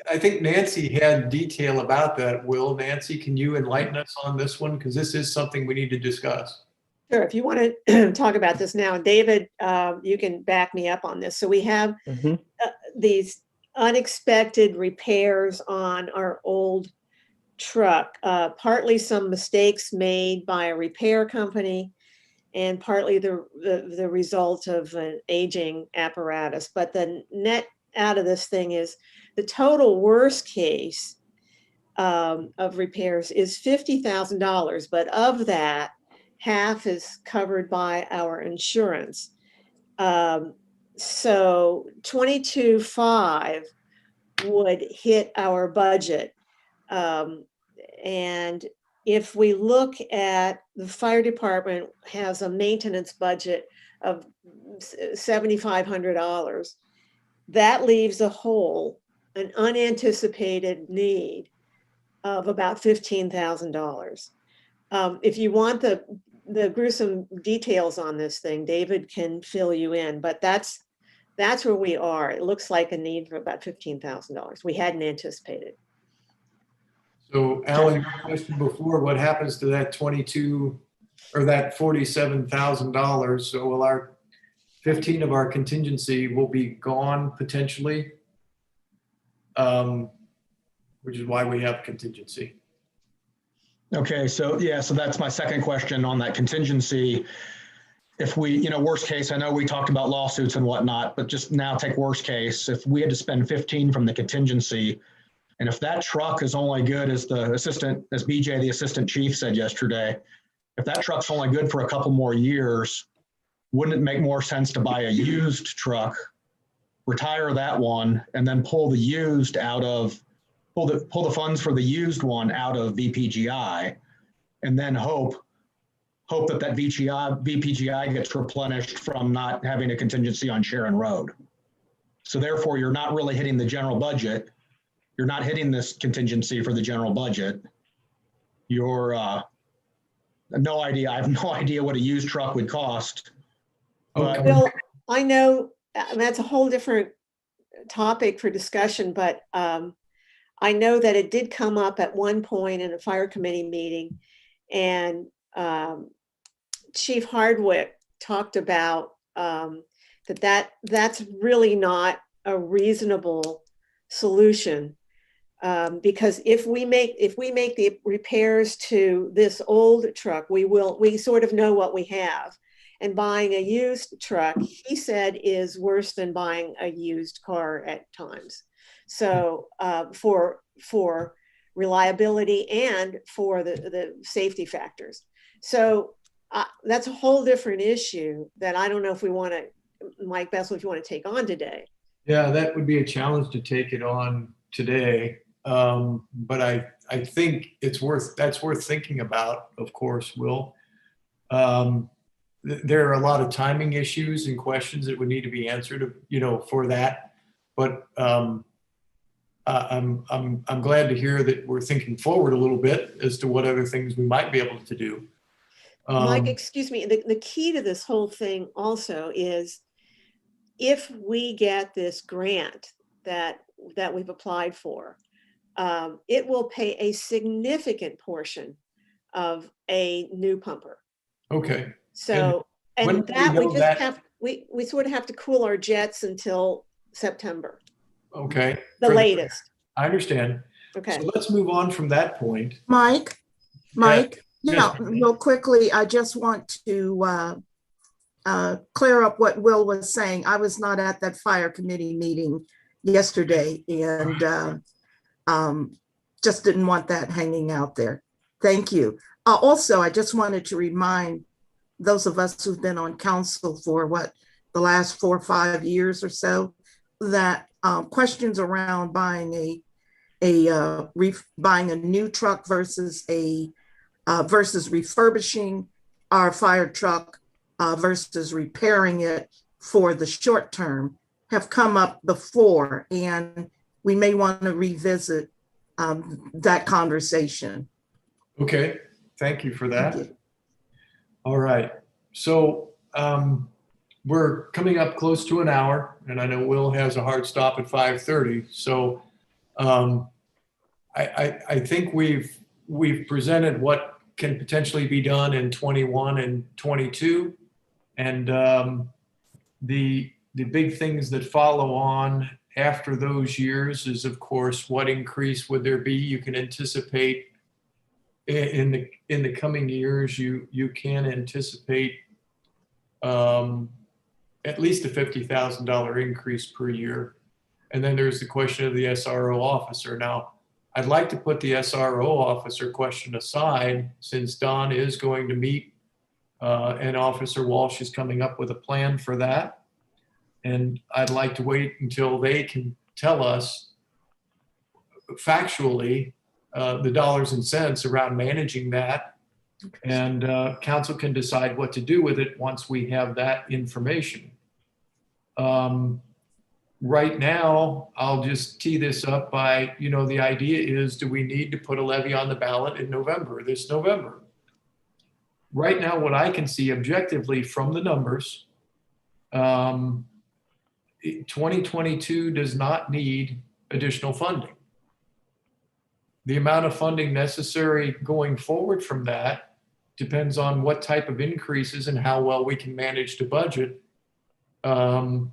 [SPEAKER 1] I think Nancy had detail about that. Will, Nancy, can you enlighten us on this one? Because this is something we need to discuss.
[SPEAKER 3] Sure, if you want to talk about this now, David, you can back me up on this. So we have these unexpected repairs on our old truck, partly some mistakes made by a repair company and partly the result of an aging apparatus. But the net out of this thing is the total worst case of repairs is $50,000, but of that, half is covered by our insurance. So 22.5 would hit our budget. And if we look at the fire department has a maintenance budget of $7,500, that leaves a hole, an unanticipated need of about $15,000. If you want the gruesome details on this thing, David can fill you in, but that's where we are. It looks like a need for about $15,000. We hadn't anticipated.
[SPEAKER 1] So Alan, your question before, what happens to that 22 or that $47,000? So will our 15 of our contingency will be gone potentially, which is why we have contingency.
[SPEAKER 9] Okay, so yeah, so that's my second question on that contingency. If we, worst case, I know we talked about lawsuits and whatnot, but just now take worst case, if we had to spend 15 from the contingency, and if that truck is only good as as BJ, the assistant chief, said yesterday, if that truck's only good for a couple more years, wouldn't it make more sense to buy a used truck, retire that one, and then pull the used out of, pull the funds for the used one out of VPGI, and then hope that VPGI gets replenished from not having a contingency on Sharon Road. So therefore, you're not really hitting the general budget. You're not hitting this contingency for the general budget. You're I have no idea what a used truck would cost. But
[SPEAKER 3] Well, I know that's a whole different topic for discussion, but I know that it did come up at one point in a fire committee meeting, and Chief Hardwick talked about that's really not a reasonable solution, because if we make the repairs to this old truck, we sort of know what we have, and buying a used truck, he said, is worse than buying a used car at times. So for reliability and for the safety factors. So that's a whole different issue that I don't know if we want to, Mike Bessel, if you want to take on today.
[SPEAKER 1] Yeah, that would be a challenge to take it on today. But I think that's worth thinking about, of course, Will. There are a lot of timing issues and questions that would need to be answered, for that. But I'm glad to hear that we're thinking forward a little bit as to what other things we might be able to do.
[SPEAKER 3] Mike, excuse me, the key to this whole thing also is if we get this grant that we've applied for, it will pay a significant portion of a new pumper.
[SPEAKER 1] Okay.
[SPEAKER 3] So,
[SPEAKER 1] when
[SPEAKER 3] and
[SPEAKER 1] do we
[SPEAKER 3] that we
[SPEAKER 1] know
[SPEAKER 3] just
[SPEAKER 1] that-
[SPEAKER 3] have, we sort of have to cool our jets until September,
[SPEAKER 1] Okay.
[SPEAKER 3] the latest.
[SPEAKER 1] I understand.
[SPEAKER 3] Okay.
[SPEAKER 1] So let's move on from that point.
[SPEAKER 8] Mike,
[SPEAKER 1] Yes,
[SPEAKER 8] yeah,
[SPEAKER 1] ma'am.
[SPEAKER 8] real quickly, I just want to clear up what Will was saying. I was not at that fire committee meeting yesterday and just didn't want that hanging out there. Thank you. Also, I just wanted to remind those of us who've been on council for the last 4 or 5 years or so, that questions around buying buying a new truck versus versus refurbishing our fire truck versus repairing it for the short term have come up before, and we may want to revisit that conversation.
[SPEAKER 1] Okay. Thank you for that.
[SPEAKER 8] Thank you.
[SPEAKER 1] All right. So we're coming up close to an hour, and I know Will has a hard stop at 5:30. So I think we've presented what can potentially be done in 21 and 22, and the big things that follow on after those years is, of course, what increase would there be? You can anticipate in the coming years. You can anticipate at least a $50,000 increase per year. And then there's the question of the SRO officer. Now, I'd like to put the SRO officer question aside, since Don is going to meet and Officer Walsh is coming up with a plan for that. And I'd like to wait until they can tell us factually the dollars and cents around managing that. And council can decide what to do with it once we have that information. Right now, I'll just tee this up by, the idea is, do we need to put a levy on the ballot in November, this November? Right now, what I can see objectively from the numbers, 2022 does not need additional funding. The amount of funding necessary going forward from that depends on what type of increases and how well we can manage the budget in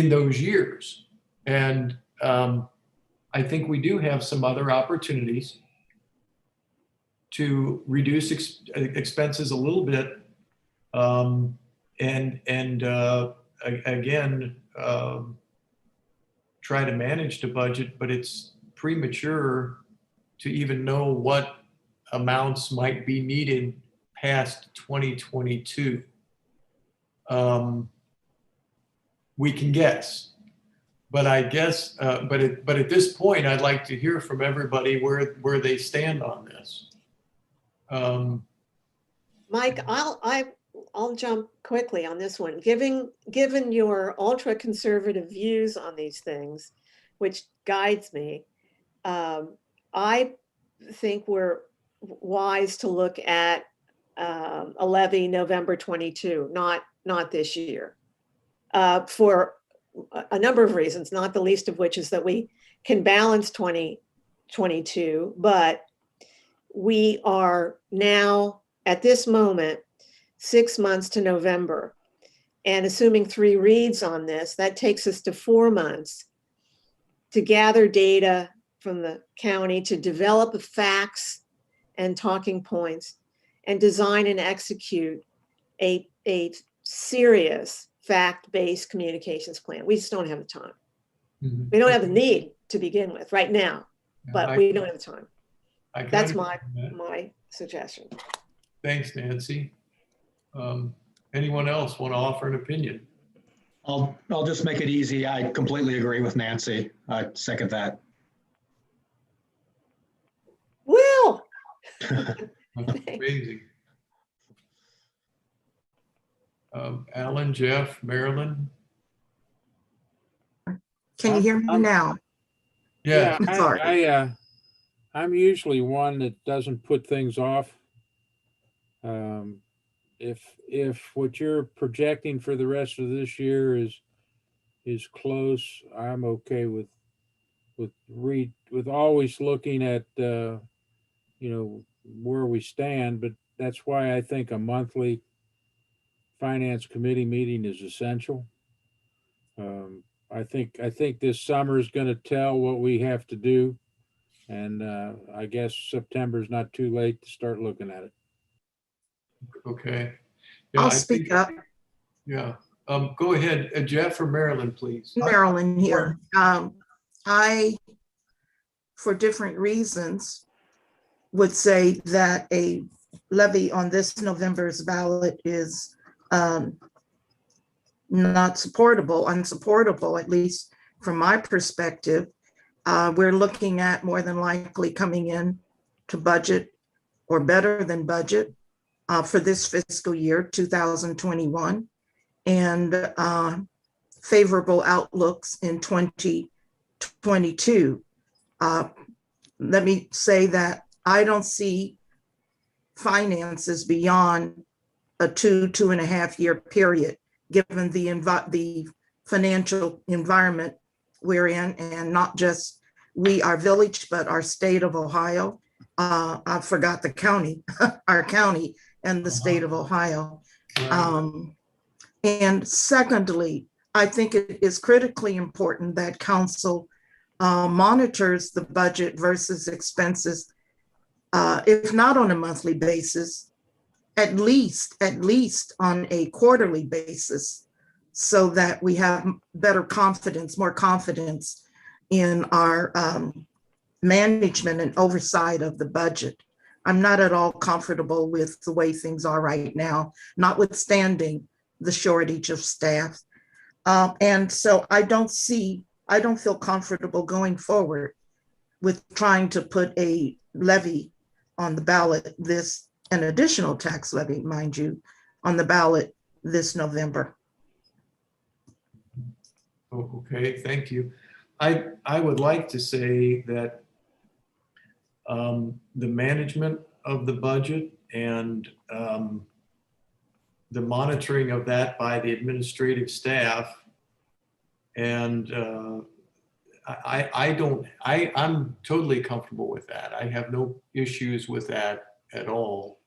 [SPEAKER 1] those years. And I think we do have some other opportunities to reduce expenses a little bit. Again, try to manage the budget, but it's premature to even know what amounts might be needed past 2022. We can guess, but I guess, but at this point, I'd like to hear from everybody where they stand on this.
[SPEAKER 3] Mike, I'll jump quickly on this one. Given your ultra conservative views on these things, which guides me, I think we're wise to look at a levy November 22, not this year, for a number of reasons, not the least of which is that we can balance 2022, but we are now at this moment 6 months to November, and assuming 3 reads on this, that takes us to 4 months to gather data from the county, to develop the facts and talking points, and design and execute a serious fact-based communications plan. We just don't have the time.
[SPEAKER 1] Mhm.
[SPEAKER 3] We don't have the need to begin with right now, but we don't have the time. That's
[SPEAKER 1] agree with that.
[SPEAKER 3] my suggestion.
[SPEAKER 1] Thanks, Nancy. Anyone else want to offer an opinion?
[SPEAKER 9] I'll just make it easy. I completely agree with Nancy. I second that.
[SPEAKER 3] Will.
[SPEAKER 1] Amazing. Alan, Jeff, Marilyn?
[SPEAKER 8] Can you hear me now?
[SPEAKER 1] Yeah.
[SPEAKER 7] Yeah, I'm usually one that doesn't put things off. if what you're projecting for the rest of this year is close, I'm okay with always looking at, where we stand, but that's why I think a monthly finance committee meeting is essential. I think this summer is going to tell what we have to do. And I guess September is not too late to start looking at it.
[SPEAKER 1] Okay. Yeah,
[SPEAKER 8] I'll
[SPEAKER 1] I
[SPEAKER 8] speak
[SPEAKER 1] think-
[SPEAKER 8] up.
[SPEAKER 1] Yeah. Go ahead, Jeff or Marilyn, please.
[SPEAKER 8] Marilyn here. I, for different reasons, would say that a levy on this November's ballot is not supportable, unsupportable, at least from my perspective. We're looking at more than likely coming in to budget or better than budget for this fiscal year, 2021, and favorable outlooks in 2022. Let me say that I don't see finances beyond a 2.5 year period, given the financial environment we're in, and not just our village, but our state of Ohio. I forgot the county, our county and the state of Ohio. And secondly, I think it is critically important that council monitors the budget versus expenses, if not on a monthly basis, at least on a quarterly basis, so that we have more confidence in our management and oversight of the budget. I'm not at all comfortable with the way things are right now, notwithstanding the shortage of staff. And so I don't feel comfortable going forward with trying to put a levy on the ballot, an additional tax levy, mind you, on the ballot this November.
[SPEAKER 1] Okay, thank you. I would like to say that the management of the budget and the monitoring of that by the administrative staff, and I'm totally comfortable with that. I have no issues with that at all.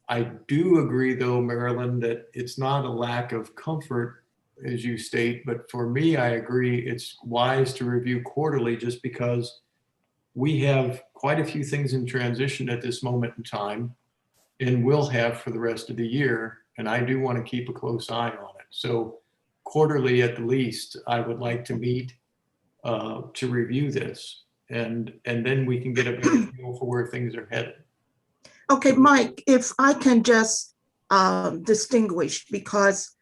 [SPEAKER 1] I do agree though, Marilyn, that it's not a lack of comfort, as you state, but for me, I agree it's wise to review quarterly, just because we have quite a few things in transition at this moment in time, and will have for the rest of the year. And I do want to keep a close eye on it. So quarterly at the least, I would like to meet to review this, and then we can get a better feel for where things are headed.
[SPEAKER 8] Okay, Mike, if I can just distinguish, because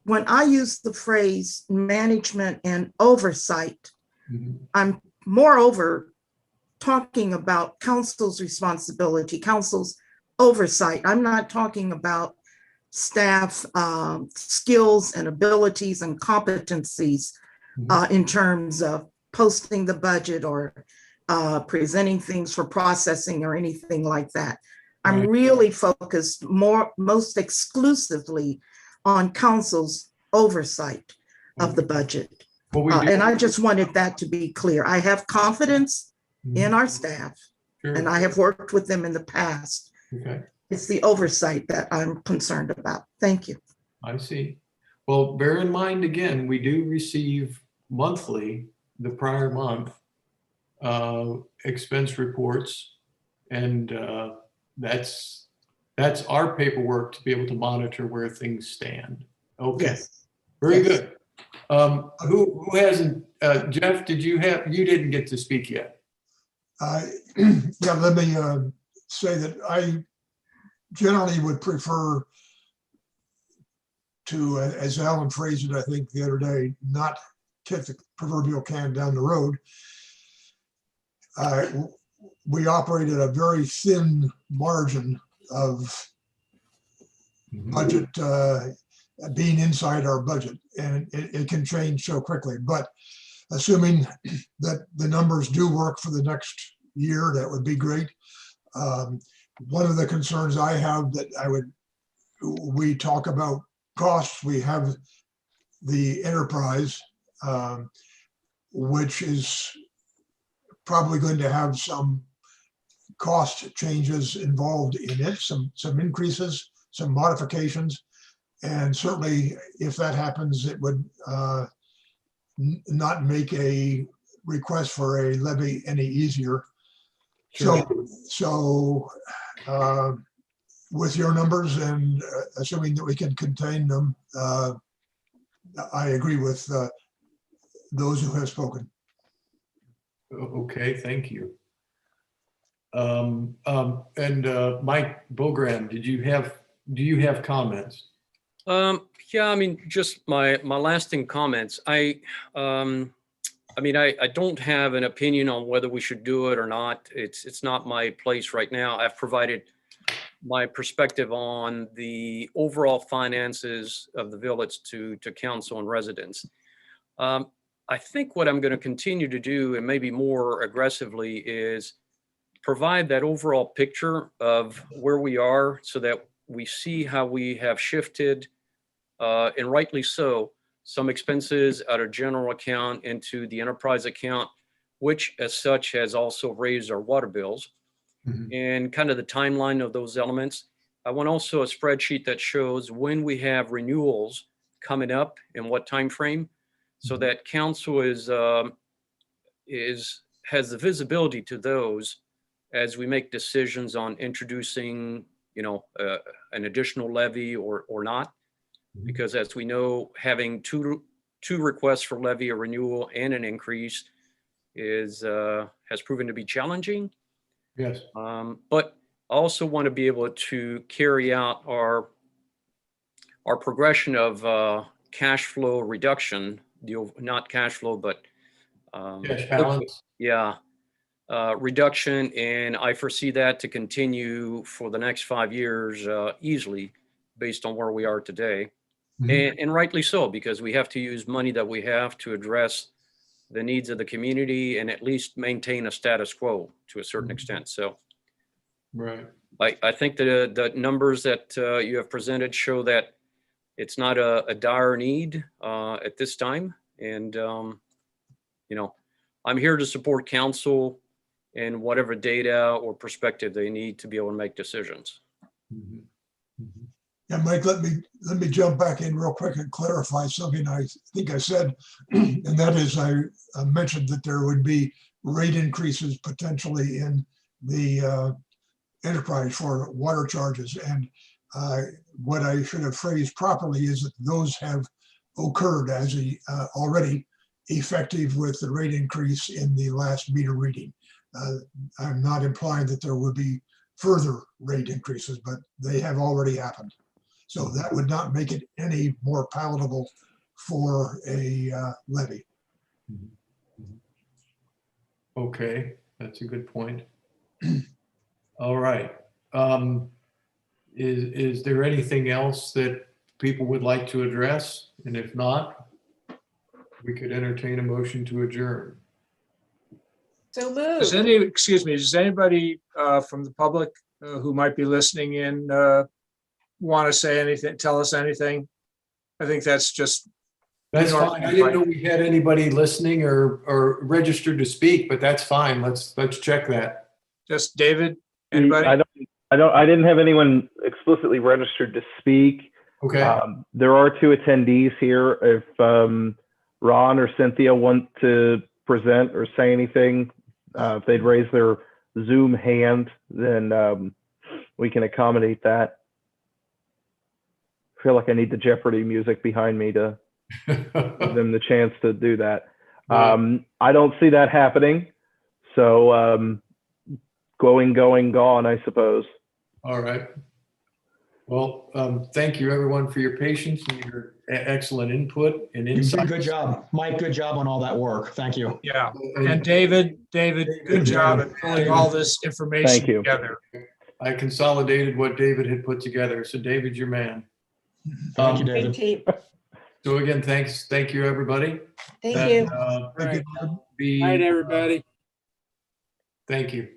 [SPEAKER 8] when I use the phrase management and oversight, I'm moreover talking about council's responsibility, council's oversight. I'm not talking about staff skills and abilities and competencies in terms of posting the budget or presenting things for processing or anything like that. I'm really focused most exclusively on council's oversight of the budget. And I just wanted that to be clear. I have confidence in our staff, and I have worked with them in the past.
[SPEAKER 1] Okay.
[SPEAKER 8] It's the oversight that I'm concerned about. Thank you.
[SPEAKER 1] I see. Well, bear in mind, again, we do receive monthly, the prior month, expense reports, and that's our paperwork to be able to monitor where things stand. Okay.
[SPEAKER 8] Yes.
[SPEAKER 1] Very good. Who hasn't, Jeff, you didn't get to speak yet.
[SPEAKER 2] Yeah, let me say that I generally would prefer to, as Alan phrased it, I think the other day, not kick the proverbial can down the road. We operate at a very thin margin of budget being inside our budget, and it can change so quickly. But assuming that the numbers do work for the next year, that would be great. One of the concerns I have that I would we talk about costs, we have the enterprise, which is probably going to have some cost changes involved in it, some increases, some modifications. And certainly if that happens, it would not make a request for a levy any easier.
[SPEAKER 1] Sure.
[SPEAKER 2] So with your numbers and assuming that we can contain them, I agree with those who have spoken.
[SPEAKER 1] Okay, thank you. Mike Bogran, do you have comments?
[SPEAKER 5] Yeah, I mean, just my lasting comments. I don't have an opinion on whether we should do it or not. It's not my place right now. I've provided my perspective on the overall finances of the village to council and residents. I think what I'm going to continue to do, and maybe more aggressively, is provide that overall picture of where we are so that we see how we have shifted, and rightly so, some expenses out of general account into the enterprise account, which as such has also raised our water bills.
[SPEAKER 1] Mhm.
[SPEAKER 5] And kind of the timeline of those elements. I want also a spreadsheet that shows when we have renewals coming up in what time frame, so that council has the visibility to those as we make decisions on introducing, an additional levy or not. Because as we know, having two requests for levy, a renewal and an increase has proven to be challenging.
[SPEAKER 1] Yes.
[SPEAKER 5] But I also want to be able to carry out our progression of cash flow reduction, not cash flow, but
[SPEAKER 1] Cash balance.
[SPEAKER 5] yeah, reduction. And I foresee that to continue for the next 5 years easily based on where we are today.
[SPEAKER 1] Mhm.
[SPEAKER 5] And rightly so, because we have to use money that we have to address the needs of the community and at least maintain a status quo to a certain extent. So
[SPEAKER 1] Right.
[SPEAKER 5] I think the numbers that you have presented show that it's not a dire need at this time. And, I'm here to support council and whatever data or perspective they need to be able to make decisions.
[SPEAKER 1] Mhm. Mhm.
[SPEAKER 2] Yeah, Mike, let me jump back in real quick and clarify something I think I said. And that is, I mentioned that there would be rate increases potentially in the enterprise for water charges. And what I should have phrased properly is that those have occurred as already effective with the rate increase in the last meter reading. I'm not implying that there would be further rate increases, but they have already happened. So that would not make it any more palatable for a levy.
[SPEAKER 1] Okay, that's a good point. All right. Is there anything else that people would like to address? And if not, we could entertain a motion to adjourn.
[SPEAKER 3] So
[SPEAKER 6] Does
[SPEAKER 3] moved.
[SPEAKER 6] does anybody from the public who might be listening in want to say anything, tell us anything? I think that's just.
[SPEAKER 1] That's fine. I didn't know we had anybody listening or registered to speak, but that's fine. Let's check that.
[SPEAKER 6] Just David, anybody?
[SPEAKER 4] I didn't have anyone explicitly registered to speak.
[SPEAKER 1] Okay.
[SPEAKER 4] There are 2 attendees here. If Ron or Cynthia want to present or say anything, if they'd raise their Zoom hand, then we can accommodate that. I feel like I need the Jeopardy music behind me to give them the chance to do that. I don't see that happening. So going, gone, I suppose.
[SPEAKER 1] All right. Well, thank you everyone for your patience and your excellent input and
[SPEAKER 9] You did
[SPEAKER 1] insight.
[SPEAKER 9] good job. Mike, good job on all that work. Thank you.
[SPEAKER 6] Yeah, and David, good job at pulling all this information
[SPEAKER 4] Thank you.
[SPEAKER 6] together.
[SPEAKER 1] I consolidated what David had put together. So David's your man.
[SPEAKER 9] Thank you,
[SPEAKER 3] Great
[SPEAKER 9] David.
[SPEAKER 3] team.
[SPEAKER 1] So again, thanks. Thank you, everybody.
[SPEAKER 3] Thank
[SPEAKER 1] And,
[SPEAKER 3] you.
[SPEAKER 2] Thank you, David.
[SPEAKER 1] be,
[SPEAKER 7] Night, everybody.
[SPEAKER 1] Thank you.